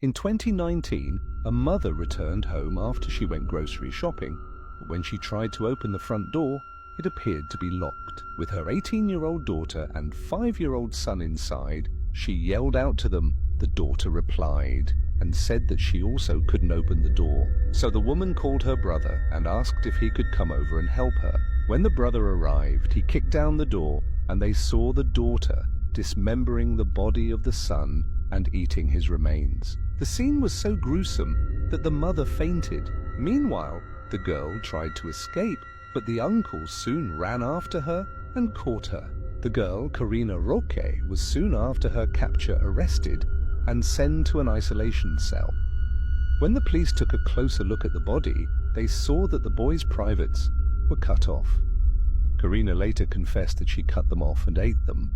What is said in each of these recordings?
In 2019, a mother returned home after she went grocery shopping, but when she tried to open the front door, it appeared to be locked. With her 18-year-old daughter and 5-year-old son inside, she yelled out to them. The daughter replied and said that she also couldn't open the door. So the woman called her brother and asked if he could come over and help her. When the brother arrived, he kicked down the door and they saw the daughter dismembering the body of the son and eating his remains. The scene was so gruesome that the mother fainted. Meanwhile, the girl tried to escape, but the uncle soon ran after her and caught her. The girl, Karina Roque, was soon after her capture arrested and sent to an isolation cell. When the police took a closer look at the body, they saw that the boy's privates were cut off. Karina later confessed that she cut them off and ate them.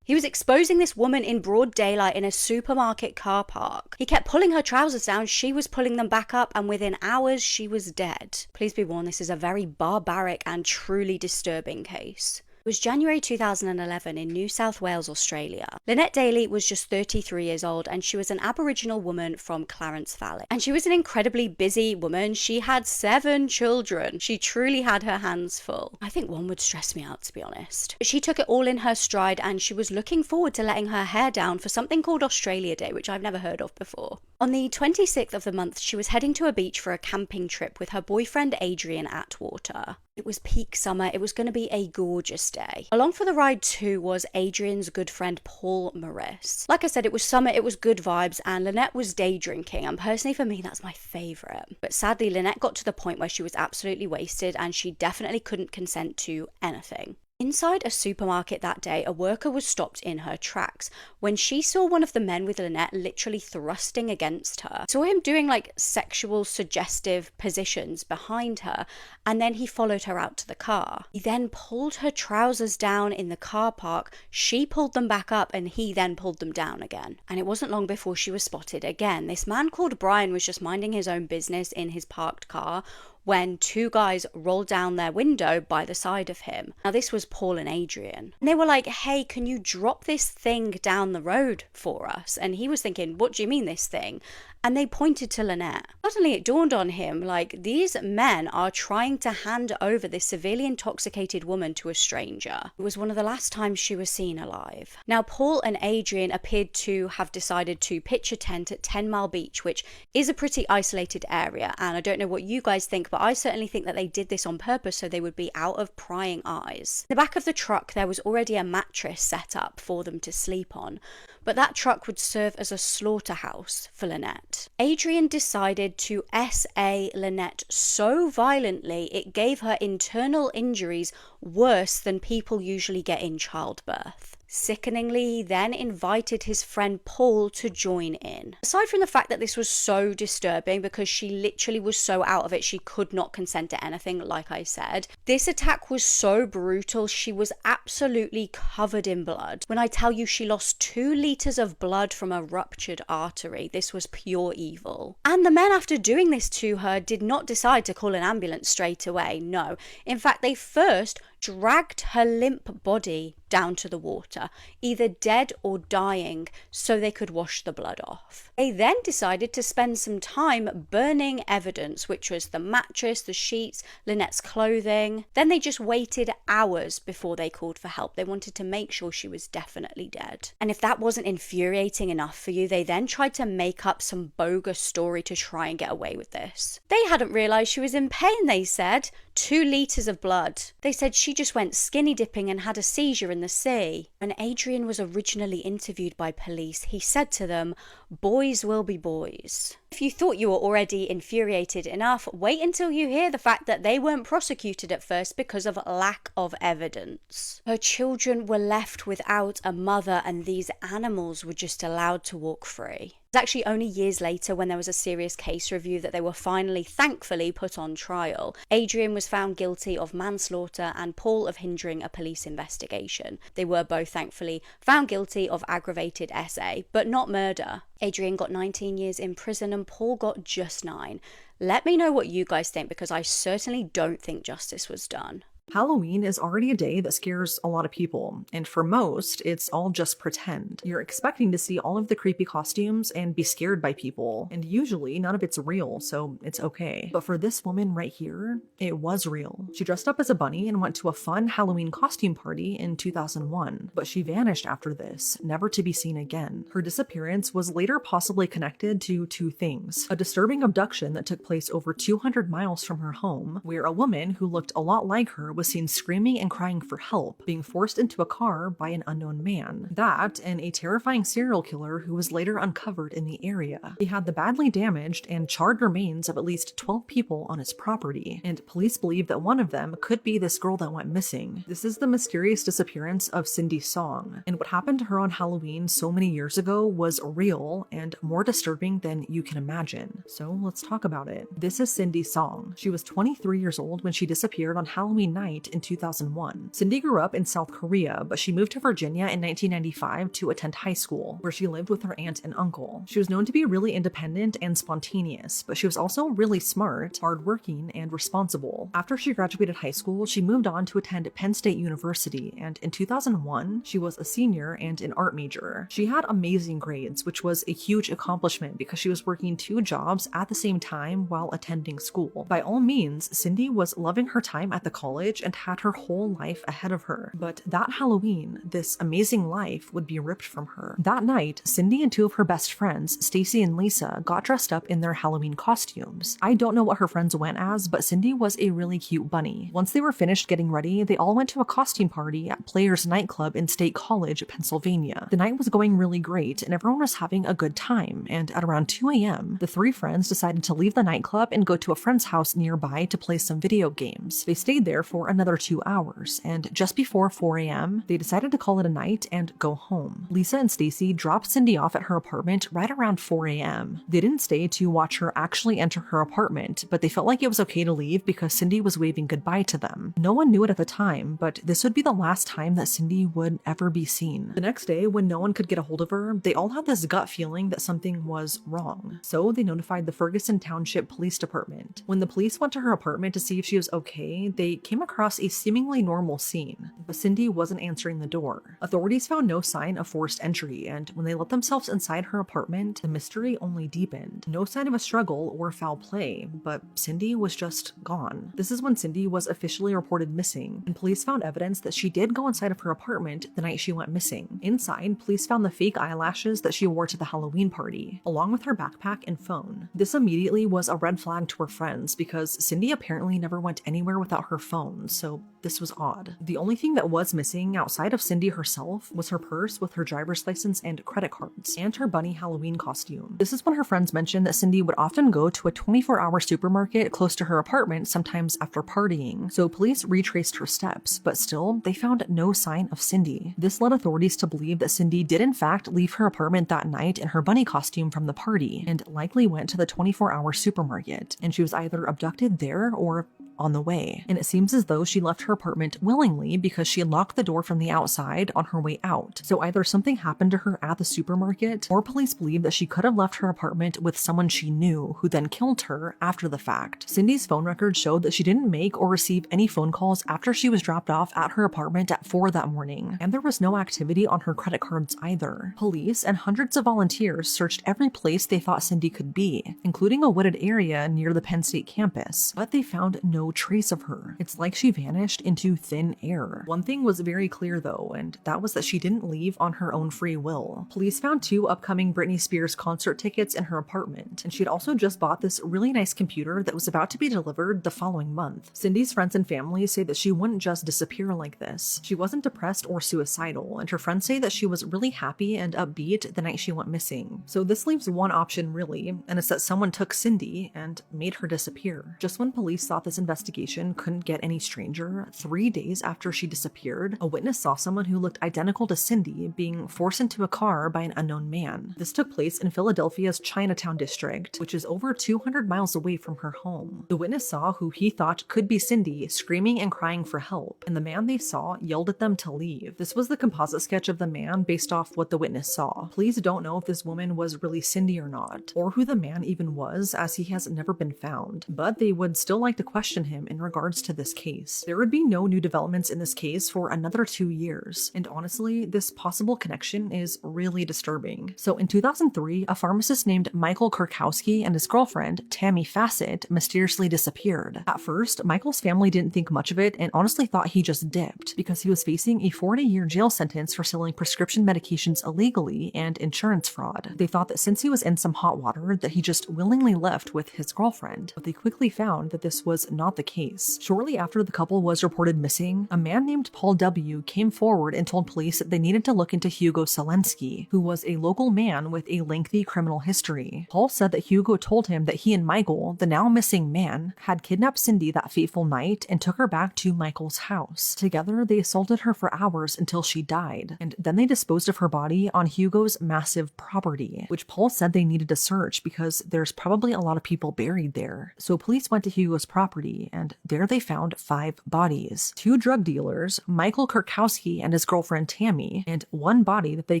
He was exposing this woman in broad daylight in a supermarket car park. He kept pulling her trousers down, she was pulling them back up, and within hours she was dead. Please be warned, this is a very barbaric and truly disturbing case. It was January 2011 in New South Wales, Australia. Lynette Daly was just 33 years old and she was an Aboriginal woman from Clarence Valley. And she was an incredibly busy woman. She had 7 children. She truly had her hands full. I think one would stress me out, to be honest. But she took it all in her stride and she was looking forward to letting her hair down for something called Australia Day, which I've never heard of before. On the 26th of the month, she was heading to a beach for a camping trip with her boyfriend Adrian Atwater. It was peak summer. It was going to be a gorgeous day. Along for the ride too was Adrian's good friend Paul Morris. Like I said, it was summer, it was good vibes, and Lynette was day drinking, and personally for me that's my favourite. But sadly Lynette got to the point where she was absolutely wasted and she definitely couldn't consent to anything. Inside a supermarket that day, a worker was stopped in her tracks when she saw one of the men with Lynette literally thrusting against her. Saw him doing like sexual suggestive positions behind her, and then he followed her out to the car. He then pulled her trousers down in the car park, she pulled them back up, and he then pulled them down again. And it wasn't long before she was spotted again. This man called Brian was just minding his own business in his parked car when 2 guys rolled down their window by the side of him. Now this was Paul and Adrian. And they were like, hey, can you drop this thing down the road for us? And he was thinking, what do you mean this thing? And they pointed to Lynette. Suddenly it dawned on him, like, these men are trying to hand over this severely intoxicated woman to a stranger. It was one of the last times she was seen alive. Now, Paul and Adrian appeared to have decided to pitch a tent at 10 Mile Beach, which is a pretty isolated area. And I don't know what you guys think, but I certainly think that they did this on purpose so they would be out of prying eyes. In the back of the truck, there was already a mattress set up for them to sleep on, but that truck would serve as a slaughterhouse for Lynette. Adrian decided to SA Lynette so violently it gave her internal injuries worse than people usually get in childbirth. Sickeningly, he then invited his friend Paul to join in. Aside from the fact that this was so disturbing because she literally was so out of it, she could not consent to anything, like I said, this attack was so brutal, she was absolutely covered in blood. When I tell you she lost 2 liters of blood from a ruptured artery, this was pure evil. And the men, after doing this to her, did not decide to call an ambulance straight away, no. In fact, they first dragged her limp body down to the water, either dead or dying, so they could wash the blood off. They then decided to spend some time burning evidence, which was the mattress, the sheets, Lynette's clothing. Then they just waited hours before they called for help. They wanted to make sure she was definitely dead. And if that wasn't infuriating enough for you, they then tried to make up some bogus story to try and get away with this. They hadn't realized she was in pain, they said. 2 liters of blood. They said she just went skinny dipping and had a seizure in the sea. When Adrian was originally interviewed by police, he said to them, "Boys will be boys." If you thought you were already infuriated enough, wait until you hear the fact that they weren't prosecuted at first because of lack of evidence. Her children were left without a mother and these animals were just allowed to walk free. It was actually only years later, when there was a serious case review, that they were finally, thankfully, put on trial. Adrian was found guilty of manslaughter and Paul of hindering a police investigation. They were both, thankfully, found guilty of aggravated SA, but not murder. Adrian got 19 years in prison and Paul got just 9. Let me know what you guys think, because I certainly don't think justice was done. Halloween is already a day that scares a lot of people, and for most, it's all just pretend. You're expecting to see all of the creepy costumes and be scared by people, and usually none of it's real, so it's okay. But for this woman right here, it was real. She dressed up as a bunny and went to a fun Halloween costume party in 2001, but she vanished after this, never to be seen again. Her disappearance was later possibly connected to two things: a disturbing abduction that took place over 200 miles from her home, where a woman who looked a lot like her was seen screaming and crying for help, being forced into a car by an unknown man. That, and a terrifying serial killer who was later uncovered in the area. He had the badly damaged and charred remains of at least 12 people on his property, and police believe that one of them could be this girl that went missing. This is the mysterious disappearance of Cindy Song, and what happened to her on Halloween so many years ago was real and more disturbing than you can imagine. So let's talk about it. This is Cindy Song. She was 23 years old when she disappeared on Halloween night in 2001. Cindy grew up in South Korea, but she moved to Virginia in 1995 to attend high school, where she lived with her aunt and uncle. She was known to be really independent and spontaneous, but she was also really smart, hardworking, and responsible. After she graduated high school, she moved on to attend Penn State University, and in 2001, she was a senior and an art major. She had amazing grades, which was a huge accomplishment because she was working two jobs at the same time while attending school. By all means, Cindy was loving her time at the college and had her whole life ahead of her. But that Halloween, this amazing life would be ripped from her. That night, Cindy and two of her best friends, Stacy and Lisa, got dressed up in their Halloween costumes. I don't know what her friends went as, but Cindy was a really cute bunny. Once they were finished getting ready, they all went to a costume party at Players Nightclub in State College, Pennsylvania. The night was going really great, and everyone was having a good time, and at around 2 a.m., the three friends decided to leave the nightclub and go to a friend's house nearby to play some video games. They stayed there for another 2 hours, and just before 4 a.m., they decided to call it a night and go home. Lisa and Stacy dropped Cindy off at her apartment right around 4 a.m. They didn't stay to watch her actually enter her apartment, but they felt like it was okay to leave because Cindy was waving goodbye to them. No one knew it at the time, but this would be the last time that Cindy would ever be seen. The next day, when no one could get a hold of her, they all had this gut feeling that something was wrong. So they notified the Ferguson Township Police Department. When the police went to her apartment to see if she was okay, they came across a seemingly normal scene, but Cindy wasn't answering the door. Authorities found no sign of forced entry, and when they let themselves inside her apartment, the mystery only deepened. No sign of a struggle or foul play, but Cindy was just gone. This is when Cindy was officially reported missing, and police found evidence that she did go inside of her apartment the night she went missing. Inside, police found the fake eyelashes that she wore to the Halloween party, along with her backpack and phone. This immediately was a red flag to her friends because Cindy apparently never went anywhere without her phone, so this was odd. The only thing that was missing outside of Cindy herself was her purse with her driver's license and credit cards, and her bunny Halloween costume. This is when her friends mentioned that Cindy would often go to a 24-hour supermarket close to her apartment sometimes after partying, so police retraced her steps, but still, they found no sign of Cindy. This led authorities to believe that Cindy did in fact leave her apartment that night in her bunny costume from the party, and likely went to the 24-hour supermarket, and she was either abducted there or on the way. And it seems as though she left her apartment willingly because she locked the door from the outside on her way out. So either something happened to her at the supermarket, or police believe that she could have left her apartment with someone she knew who then killed her after the fact. Cindy's phone records showed that she didn't make or receive any phone calls after she was dropped off at her apartment at 4 that morning, and there was no activity on her credit cards either. Police and hundreds of volunteers searched every place they thought Cindy could be, including a wooded area near the Penn State campus, but they found no trace of her. It's like she vanished into thin air. One thing was very clear though, and that was that she didn't leave on her own free will. Police found 2 upcoming Britney Spears concert tickets in her apartment, and she'd also just bought this really nice computer that was about to be delivered the following month. Cindy's friends and family say that she wouldn't just disappear like this. She wasn't depressed or suicidal, and her friends say that she was really happy and upbeat the night she went missing. So this leaves one option really, and it's that someone took Cindy and made her disappear. Just when police thought this investigation couldn't get any stranger, 3 days after she disappeared, a witness saw someone who looked identical to Cindy being forced into a car by an unknown man. This took place in Philadelphia's Chinatown district, which is over 200 miles away from her home. The witness saw who he thought could be Cindy screaming and crying for help, and the man they saw yelled at them to leave. This was the composite sketch of the man based off what the witness saw. Police don't know if this woman was really Cindy or not, or who the man even was, as he has never been found, but they would still like to question him in regards to this case. There would be no new developments in this case for another 2 years, and honestly, this possible connection is really disturbing. So in 2003, a pharmacist named Michael Kurkowski and his girlfriend, Tammy Fassett, mysteriously disappeared. At first, Michael's family didn't think much of it and honestly thought he just dipped, because he was facing a 40-year jail sentence for selling prescription medications illegally and insurance fraud. They thought that since he was in some hot water, that he just willingly left with his girlfriend, but they quickly found that this was not the case. Shortly after the couple was reported missing, a man named Paul W. came forward and told police that they needed to look into Hugo Selensky, who was a local man with a lengthy criminal history. Paul said that Hugo told him that he and Michael, the now missing man, had kidnapped Cindy that fateful night and took her back to Michael's house. Together, they assaulted her for hours until she died, and then they disposed of her body on Hugo's massive property, which Paul said they needed to search because there's probably a lot of people buried there. So police went to Hugo's property, and there they found 5 bodies. 2 drug dealers, Michael Kurkowski and his girlfriend Tammy, and 1 body that they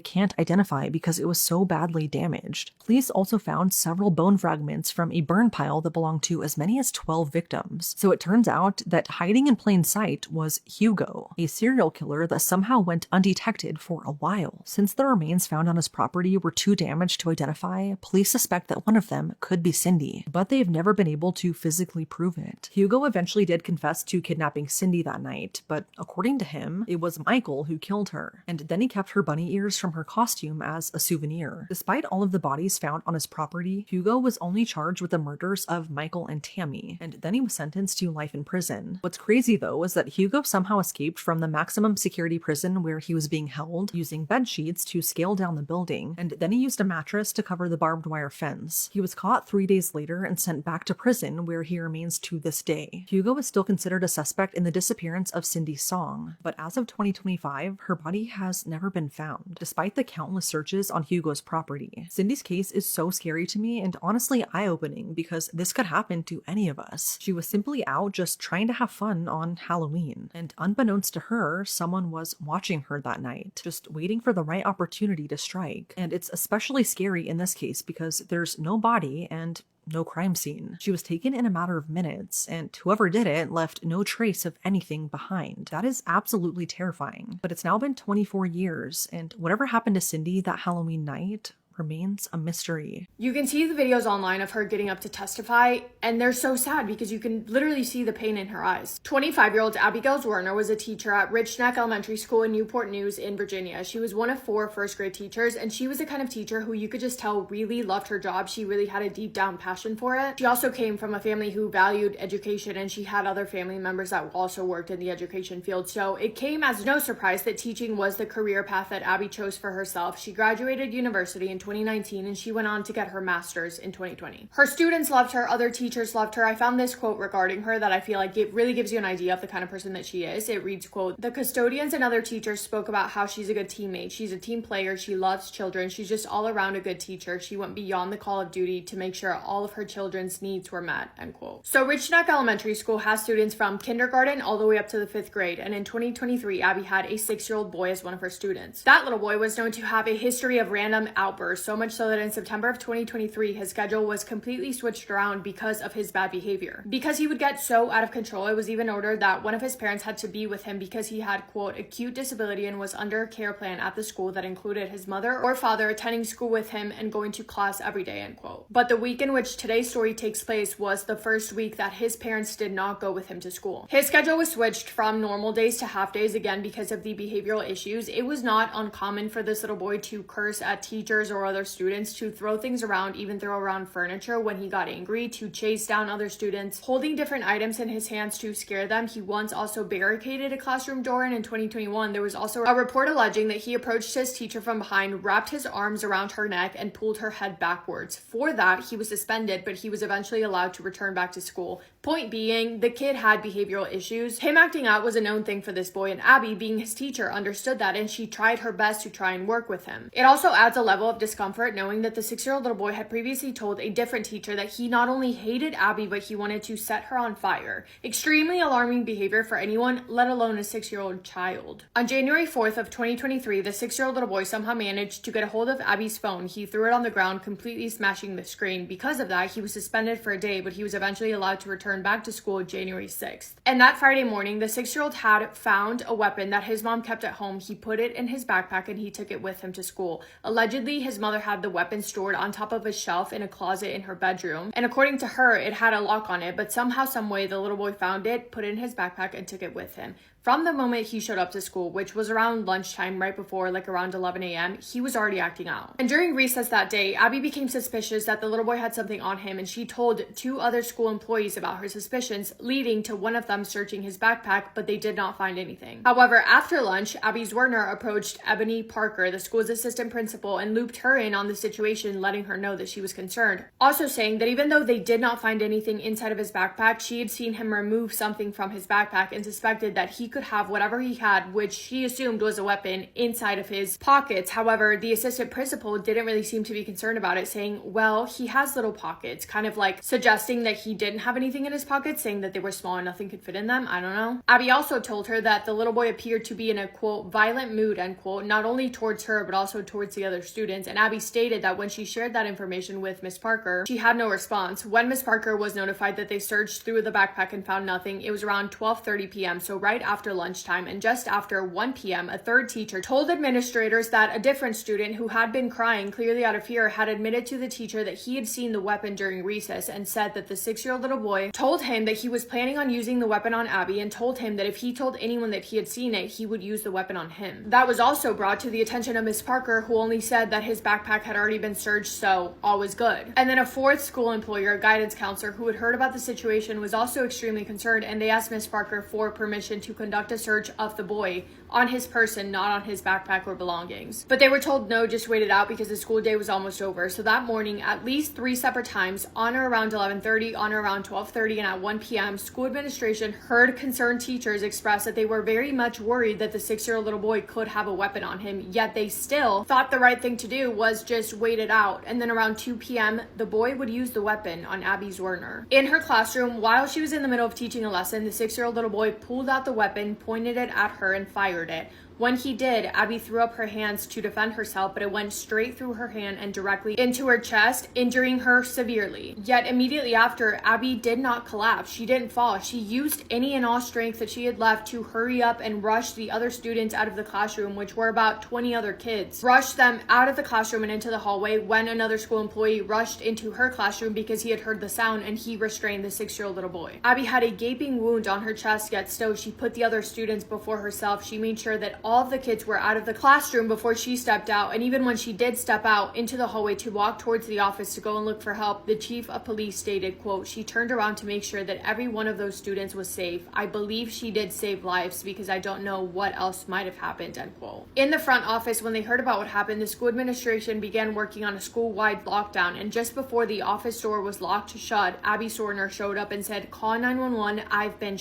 can't identify because it was so badly damaged. Police also found several bone fragments from a burn pile that belonged to as many as 12 victims. So it turns out that hiding in plain sight was Hugo, a serial killer that somehow went undetected for a while. Since the remains found on his property were too damaged to identify, police suspect that one of them could be Cindy, but they've never been able to physically prove it. Hugo eventually did confess to kidnapping Cindy that night, but according to him, it was Michael who killed her, and then he kept her bunny ears from her costume as a souvenir. Despite all of the bodies found on his property, Hugo was only charged with the murders of Michael and Tammy, and then he was sentenced to life in prison. What's crazy though is that Hugo somehow escaped from the maximum security prison where he was being held, using bed sheets to scale down the building, and then he used a mattress to cover the barbed wire fence. He was caught 3 days later and sent back to prison, where he remains to this day. Hugo is still considered a suspect in the disappearance of Cindy's song, but as of 2025, her body has never been found, despite the countless searches on Hugo's property. Cindy's case is so scary to me and honestly eye-opening because this could happen to any of us. She was simply out just trying to have fun on Halloween, and unbeknownst to her, someone was watching her that night, just waiting for the right opportunity to strike. And it's especially scary in this case because there's no body and no crime scene. She was taken in a matter of minutes, and whoever did it left no trace of anything behind. That is absolutely terrifying. But it's now been 24 years, and whatever happened to Cindy that Halloween night remains a mystery. You can see the videos online of her getting up to testify, and they're so sad because you can literally see the pain in her eyes. 25-year-old Abigail Werner was a teacher at Rich Neck Elementary School in Newport News in Virginia. She was one of 4 first-grade teachers, and she was the kind of teacher who you could just tell really loved her job. She really had a deep-down passion for it. She also came from a family who valued education, and she had other family members that also worked in the education field. So it came as no surprise that teaching was the career path that Abby chose for herself. She graduated university in 2019, and she went on to get her master's in 2020. Her students loved her, other teachers loved her. I found this quote regarding her that I feel like it really gives you an idea of the kind of person that she is. It reads, quote, "The custodians and other teachers spoke about how she's a good teammate. She's a team player. She loves children. She's just all around a good teacher. She went beyond the call of duty to make sure all of her children's needs were met," end quote. So Rich Neck Elementary School has students from kindergarten all the way up to the 5th grade. And in 2023, Abby had a 6-year-old boy as one of her students. That little boy was known to have a history of random outbursts, so much so that in September of 2023, his schedule was completely switched around because of his bad behavior. Because he would get so out of control, it was even ordered that one of his parents had to be with him because he had, quote, acute disability and was under a care plan at the school that included his mother or father attending school with him and going to class every day, end quote. But the week in which today's story takes place was the first week that his parents did not go with him to school. His schedule was switched from normal days to half days, again because of the behavioral issues. It was not uncommon for this little boy to curse at teachers or other students, to throw things around, even throw around furniture when he got angry, to chase down other students, holding different items in his hands to scare them. He once also barricaded a classroom door, and in 2021 there was also a report alleging that he approached his teacher from behind, wrapped his arms around her neck, and pulled her head backwards. For that, he was suspended, but he was eventually allowed to return back to school. Point being, the kid had behavioral issues. Him acting out was a known thing for this boy, and Abby, being his teacher, understood that, and she tried her best to try and work with him. It also adds a level of discomfort discomfort knowing that the 6-year-old little boy had previously told a different teacher that he not only hated Abby, but he wanted to set her on fire. Extremely alarming behavior for anyone, let alone a 6-year-old child. On January 4th of 2023, the 6-year-old little boy somehow managed to get a hold of Abby's phone. He threw it on the ground, completely smashing the screen. Because of that, he was suspended for a day, but he was eventually allowed to return back to school January 6th. And that Friday morning, the 6-year-old had found a weapon that his mom kept at home. He put it in his backpack and he took it with him to school. Allegedly, his mother had the weapon stored on top of a shelf in a closet in her bedroom. And according to her, it had a lock on it, but somehow, some way, the little boy found it, put it in his backpack, and took it with him. From the moment he showed up to school, which was around lunchtime, right before, like around 11 a.m., he was already acting out. And during recess that day, Abby became suspicious that the little boy had something on him, and she told 2 other school employees about her suspicions, leading to one of them searching his backpack, but they did not find anything. However, after lunch, Abby's Werner approached Ebony Parker, the school's assistant principal, and looped her in on the situation, letting her know that she was concerned. Also saying that even though they did not find anything inside of his backpack, she had seen him remove something from his backpack and suspected that he could have whatever he had, which she assumed was a weapon, inside of his pockets. However, the assistant principal didn't really seem to be concerned about it, saying, well, he has little pockets, kind of like suggesting that he didn't have anything in his pockets, saying that they were small and nothing could fit in them. I don't know. Abby also told her that the little boy appeared to be in a, quote, violent mood, end quote, not only towards her, but also towards the other students. And Abby stated that when she shared that information with Miss Parker, she had no response. When Miss Parker was notified that they searched through the backpack and found nothing, it was around 12:30 p.m., so right after lunchtime, and just after 1 p.m., a third teacher told administrators that a different student who had been crying clearly out of fear had admitted to the teacher that he had seen the weapon during recess, and said that the 6-year-old little boy told him that he was planning on using the weapon on Abby, and told him that if he told anyone that he had seen it, he would use the weapon on him. That was also brought to the attention of Miss Parker, who only said that his backpack had already been searched, so all was good. And then a fourth school employer, a guidance counselor, who had heard about the situation, was also extremely concerned, and they asked Miss Parker for permission to conduct a search of the boy on his person, not on his backpack or belongings. But they were told no, just wait it out because the school day was almost over. So that morning, at least 3 separate times, on or around 11:30, on or around 12:30, and at 1 p.m., school administration heard concerned teachers express that they were very much worried that the 6-year-old little boy could have a weapon on him, yet they still thought the right thing to do was just wait it out. And then around 2 p.m., the boy would use the weapon on Abby's Werner. In her classroom, while she was in the middle of teaching a lesson, the 6-year-old little boy pulled out the weapon, pointed it at her, and fired it. When he did, Abby threw up her hands to defend herself, but it went straight through her hand and directly into her chest, injuring her severely. Yet immediately after, Abby did not collapse. She didn't fall. She used any and all strength that she had left to hurry up and rush the other students out of the classroom, which were about 20 other kids. Rushed them out of the classroom and into the hallway when another school employee rushed into her classroom because he had heard the sound, and he restrained the 6-year-old little boy. Abby had a gaping wound on her chest, yet still she put the other students before herself. She made sure that all of the kids were out of the classroom before she stepped out, and even when she did step out into the hallway to walk towards the office to go and look for help, the chief of police stated, quote, she turned around to make sure that every one of those students was safe. I believe she did save lives because I don't know what else might have happened, end quote. In the front office, when they heard about what happened, the school administration began working on a school-wide lockdown, and just before the office door was locked shut, Abby Sorner showed up and said, call 911, I've been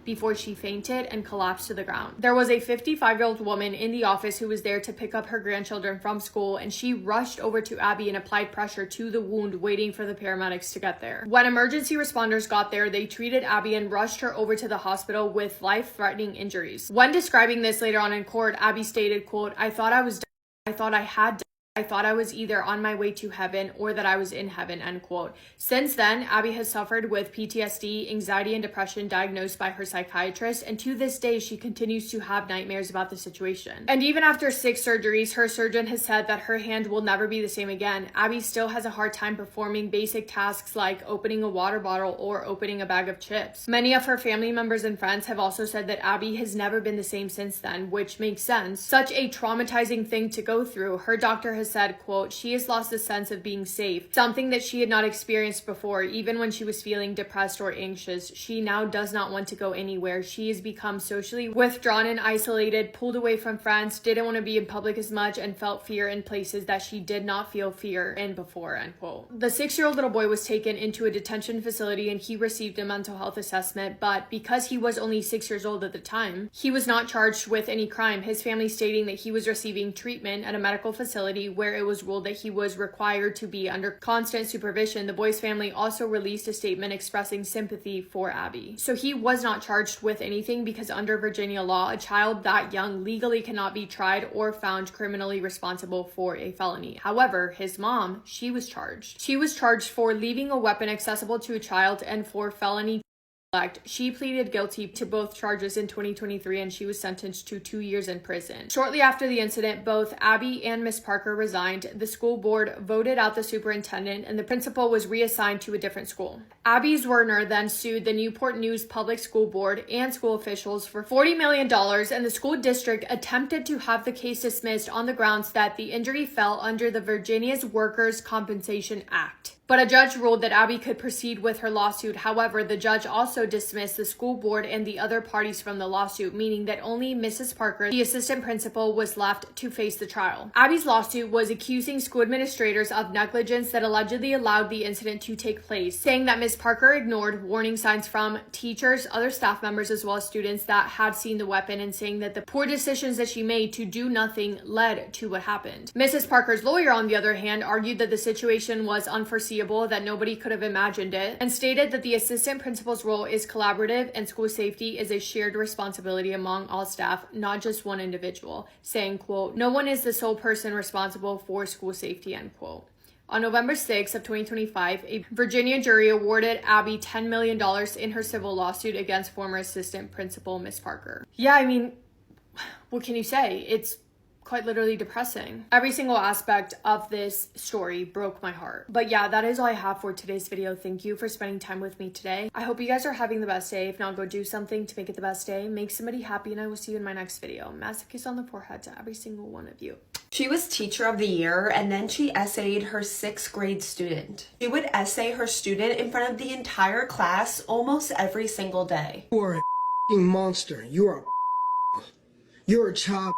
before she fainted and collapsed to the ground. There was a 55-year-old woman in the office who was there to pick up her grandchildren from school, and she rushed over to Abby and applied pressure to the wound, waiting for the paramedics to get there. When emergency responders got there, they treated Abby and rushed her over to the hospital with life-threatening injuries. When describing this later on in court, Abby stated, quote, I thought I was done. I thought I had died. I thought I was either on my way to heaven or that I was in heaven, end quote. Since then, Abby has suffered with PTSD, anxiety, and depression diagnosed by her psychiatrist, and to this day, she continues to have nightmares about the situation. And even after 6 surgeries, her surgeon has said that her hand will never be the same again. Abby still has a hard time performing basic tasks like opening a water bottle or opening a bag of chips. Many of her family members and friends have also said that Abby has never been the same since then, which makes sense. Such a traumatizing thing to go through. Her doctor has said, quote, she has lost the sense of being safe, something that she had not experienced before. Even when she was feeling depressed or anxious, she now does not want to go anywhere. She has become socially withdrawn and isolated, pulled away from friends, didn't want to be in public as much, and felt fear in places that she did not feel fear in before, end quote. The 6-year-old little boy was taken into a detention facility and he received a mental health assessment, but because he was only 6 years old at the time, he was not charged with any crime, his family stating that he was receiving treatment at a medical facility where it was ruled that he was required to be under constant supervision, the boy's family also released a statement expressing sympathy for Abby. So he was not charged with anything because under Virginia law, a child that young legally cannot be tried or found criminally responsible for a felony. However, his mom, she was charged. She was charged for leaving a weapon accessible to a child and for felony. She pleaded guilty to both charges in 2023 and she was sentenced to 2 years in prison. Shortly after the incident, both Abby and Miss Parker resigned. The school board voted out the superintendent and the principal was reassigned to a different school. Abby's Werner then sued the Newport News Public School Board and school officials for $40 million, and the school district attempted to have the case dismissed on the grounds that the injury fell under the Virginia's Workers' Compensation Act. But a judge ruled that Abby could proceed with her lawsuit. However, the judge also dismissed the school board and the other parties from the lawsuit, meaning that only Mrs. Parker, the assistant principal, was left to face the trial. Abby's lawsuit was accusing school administrators of negligence that allegedly allowed the incident to take place, saying that Ms. Parker ignored warning signs from teachers, other staff members, as well as students that had seen the weapon, and saying that the poor decisions that she made to do nothing led to what happened. Mrs. Parker's lawyer, on the other hand, argued that the situation was unforeseeable, that nobody could have imagined it, and stated that the assistant principal's role is collaborative and school safety is a shared responsibility among all staff, not just one individual, saying, quote, "No one is the sole person responsible for school safety," end quote. On November 6th of 2025, a Virginia jury awarded Abby $10 million in her civil lawsuit against former assistant principal Miss Parker. Yeah, I mean, what can you say? It's quite literally depressing. Every single aspect of this story broke my heart. But yeah, that is all I have for today's video. Thank you for spending time with me today. I hope you guys are having the best day. If not, go do something to make it the best day. Make somebody happy, and I will see you in my next video. Massive kiss on the forehead to every single one of you. She was teacher of the year, and then she essayed her 6th grade student. She would essay her student in front of the entire class almost every single day. You are a monster. You're a child.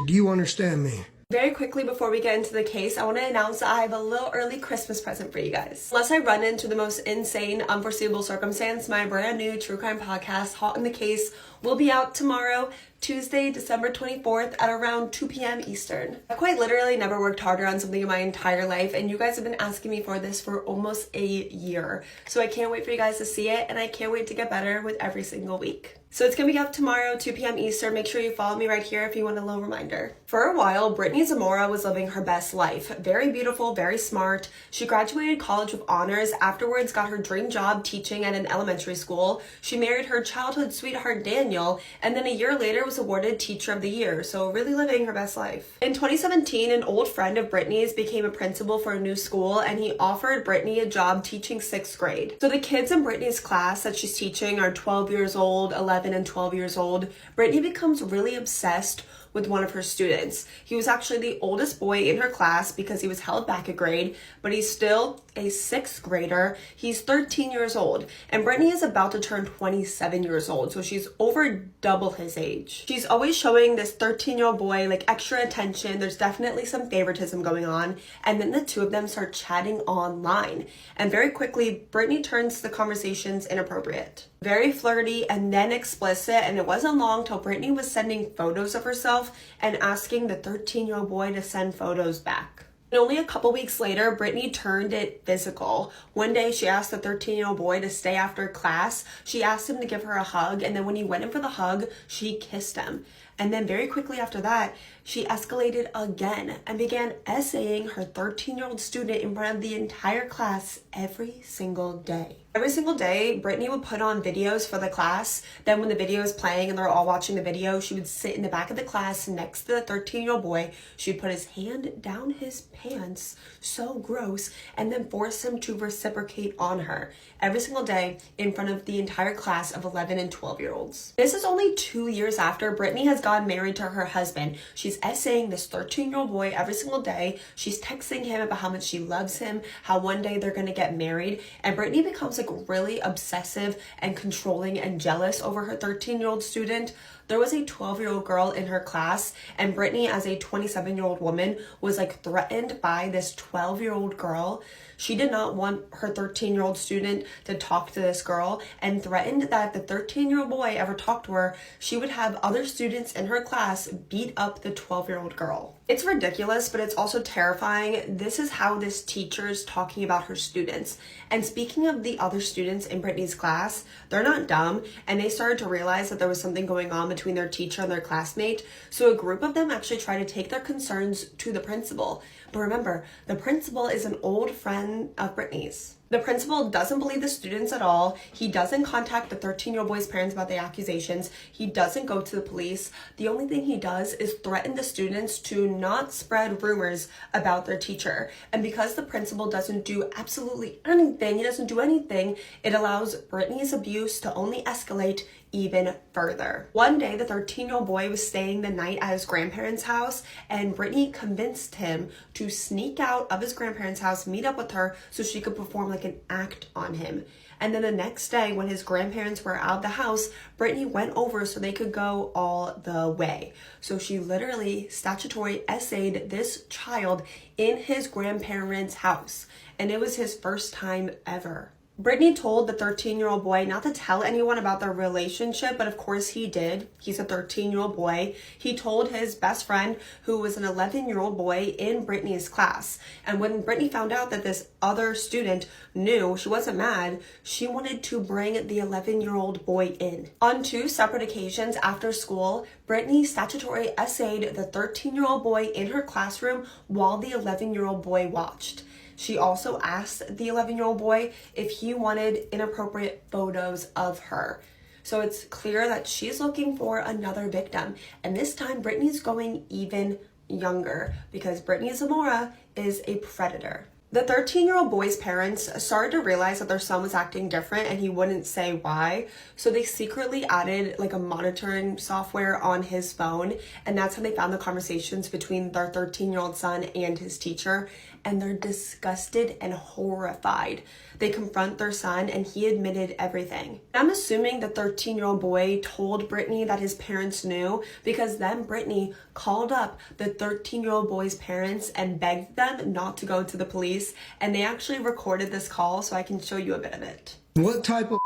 Do you understand me? Very quickly before we get into the case, I want to announce that I have a little early Christmas present for you guys. Unless I run into the most insane, unforeseeable circumstance, my brand new true crime podcast, Hot in the Case, will be out tomorrow, Tuesday, December 24th at around 2 p.m. Eastern. I've quite literally never worked harder on something in my entire life, and you guys have been asking me for this for almost a year. So I can't wait for you guys to see it, and I can't wait to get better with every single week. So it's gonna be up tomorrow, 2 p.m. Eastern. Make sure you follow me right here if you want a little reminder. For a while, Brittany Zamora was living her best life. Very beautiful, very smart. She graduated college with honors, afterwards got her dream job teaching at an elementary school. She married her childhood sweetheart Daniel, and then a year later was awarded Teacher of the Year, so really living her best life. In 2017, an old friend of Brittany's became a principal for a new school, and he offered Brittany a job teaching 6th grade. So the kids in Brittany's class that she's teaching are 12 years old, 11 and 12 years old. Brittany becomes really obsessed with one of her students. He was actually the oldest boy in her class because he was held back a grade, but he's still a 6th grader. He's 13 years old, and Brittany is about to turn 27 years old, so she's over double his age. She's always showing this 13-year-old boy like extra attention. There's definitely some favoritism going on, and then the two of them start chatting online, and very quickly Brittany turns the conversations inappropriate. Very flirty and then explicit, and it wasn't long till Brittany was sending photos of herself and asking the 13-year-old boy to send photos back. And only a couple weeks later, Brittany turned it physical. One day, she asked the 13-year-old boy to stay after class. She asked him to give her a hug, and then when he went in for the hug, she kissed him. And then very quickly after that, she escalated again and began essaying her 13-year-old student in front of the entire class every single day. Every single day, Brittany would put on videos for the class. Then when the video is playing and they're all watching the video, she would sit in the back of the class next to the 13-year-old boy. She'd put his hand down his pants, so gross, and then force him to reciprocate on her every single day in front of the entire class of 11 and 12-year-olds. This is only 2 years after Brittany has gotten married to her husband. She's essaying this 13-year-old boy every single day. She's texting him about how much she loves him, how one day they're going to get married, and Brittany becomes like really obsessive and controlling and jealous over her 13-year-old student. there was a 12-year-old girl in her class, and Brittany, as a 27-year-old woman, was like threatened by this 12-year-old girl. She did not want her 13-year-old student to talk to this girl and threatened that if the 13-year-old boy ever talked to her, she would have other students in her class beat up the 12-year-old girl. It's ridiculous, but it's also terrifying. This is how this teacher is talking about her students. And speaking of the other students in Brittany's class, they're not dumb, and they started to realize that there was something going on between their teacher and their classmate. So a group of them actually tried to take their concerns to the principal. But remember, the principal is an old friend of Brittany's. The principal doesn't believe the students at all. He doesn't contact the 13-year-old boy's parents about the accusations. He doesn't go to the police. The only thing he does is threaten the students to not spread rumors about their teacher. And because the principal doesn't do absolutely anything, he doesn't do anything, it allows Brittany's abuse to only escalate even further. One day, the 13-year-old boy was staying the night at his grandparents' house, and Brittany convinced him to sneak out of his grandparents' house, meet up with her so she could perform like an act on him. And then the next day, when his grandparents were out of the house, Brittany went over so they could go all the way. So she literally statutory essayed this child in his grandparents' house, and it was his first time ever. Brittany told the 13-year-old boy not to tell anyone about their relationship, but of course he did. He's a 13-year-old boy. He told his best friend, who was an 11-year-old boy in Brittany's class. And when Brittany found out that this other student knew, she wasn't mad. She wanted to bring the 11-year-old boy in. On 2 separate occasions after school, Brittany statutory essayed the 13-year-old boy in her classroom while the 11-year-old boy watched. She also asked the 11-year-old boy if he wanted inappropriate photos of her. So it's clear that she's looking for another victim. And this time, Brittany's going even younger because Brittany Zamora is a predator. The 13-year-old boy's parents started to realize that their son was acting different and he wouldn't say why. So they secretly added like a monitoring software on his phone. And that's how they found the conversations between their 13-year-old son and his teacher. And they're disgusted and horrified. They confront their son and he admitted everything. I'm assuming the 13-year-old boy told Brittany that his parents knew, because then Brittany called up the 13-year-old boy's parents and begged them not to go to the police. And they actually recorded this call, so I can show you a bit of it. What type of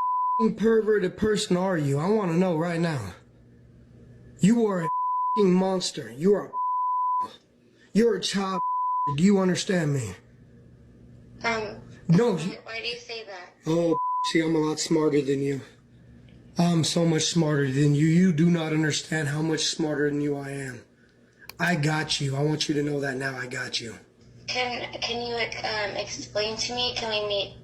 perverted person are you? I want to know right now. You are a monster. You're a child. Do you understand me? No. Why do you say that? Oh, see, I'm a lot smarter than you. I'm so much smarter than you. You do not understand how much smarter than you I am. I got you. I want you to know that now. I got you. Can you explain to me? Can we meet,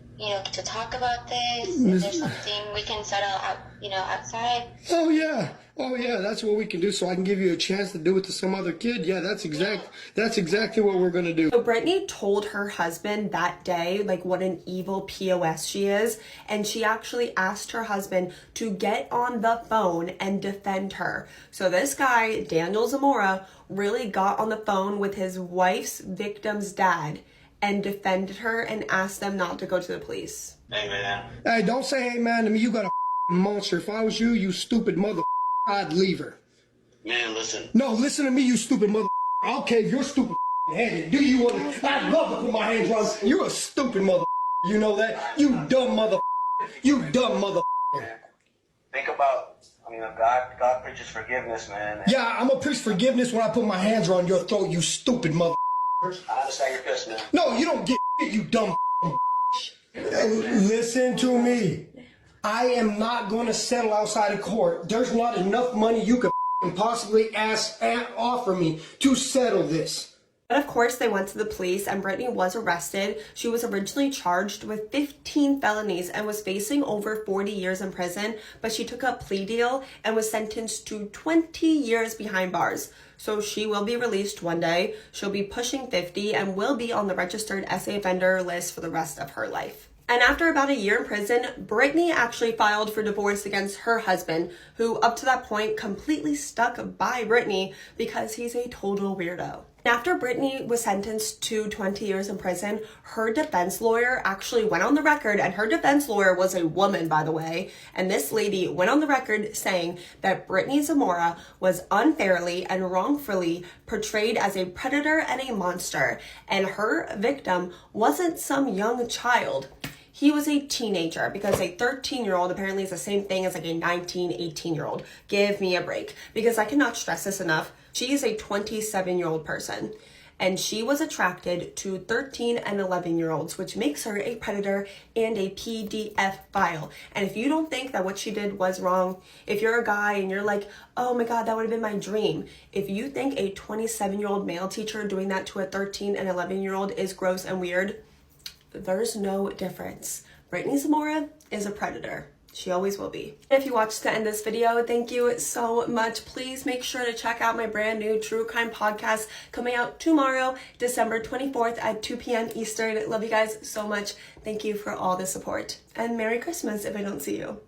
to talk about this? Is there something we can settle out, outside? Oh yeah, that's what we can do. So I can give you a chance to do it to some other kid. Yeah, that's exactly what we're gonna do. So Brittany told her husband that day, like, what an evil POS she is, and she actually asked her husband to get on the phone and defend her. So this guy, Daniel Zamora, really got on the phone with his wife's victim's dad and defended her and asked them not to go to the police. Hey, man. Hey, don't say hey man to me. You got a monster. If I was you, you stupid mother, I'd leave her. Man, listen. No, listen to me, you stupid mother. I'll cave your stupid hand. Do you want to? I'd love to put my hands on. You're a stupid mother. You know that? You dumb mother. You dumb mother. Think about, God preaches forgiveness, man. Yeah, I'm gonna preach forgiveness when I put my hands around your throat, you stupid mother. I understand your pissed, man. No, you don't get you dumb. Listen to me. I am not going to settle outside of court. There's not enough money you could possibly offer me to settle this. But of course, they went to the police and Brittany was arrested. She was originally charged with 15 felonies and was facing over 40 years in prison, but she took a plea deal and was sentenced to 20 years behind bars. So she will be released one day. She'll be pushing 50 and will be on the registered SA offender list for the rest of her life. And after about a year in prison, Brittany actually filed for divorce against her husband, who up to that point completely stuck by Brittany because he's a total weirdo. After Brittany was sentenced to 20 years in prison, her defense lawyer actually went on the record, and her defense lawyer was a woman, by the way, and this lady went on the record saying that Brittany Zamora was unfairly and wrongfully portrayed as a predator and a monster, and her victim wasn't some young child. He was a teenager, because a 13-year-old apparently is the same thing as like a 19, 18-year-old. Give me a break, because I cannot stress this enough. She is a 27-year-old person, and she was attracted to 13 and 11-year-olds, which makes her a predator and a PDF file. And if you don't think that what she did was wrong, if you're a guy and you're like, oh my God, that would have been my dream. If you think a 27-year-old male teacher doing that to a 13 and 11-year-old is gross and weird, there's no difference. Brittany Zamora is a predator. She always will be. If you watched the end of this video, thank you so much. Please make sure to check out my brand new true crime podcast coming out tomorrow, December 24th at 2 p.m. Eastern. Love you guys so much. Thank you for all the support. And Merry Christmas if I don't see you.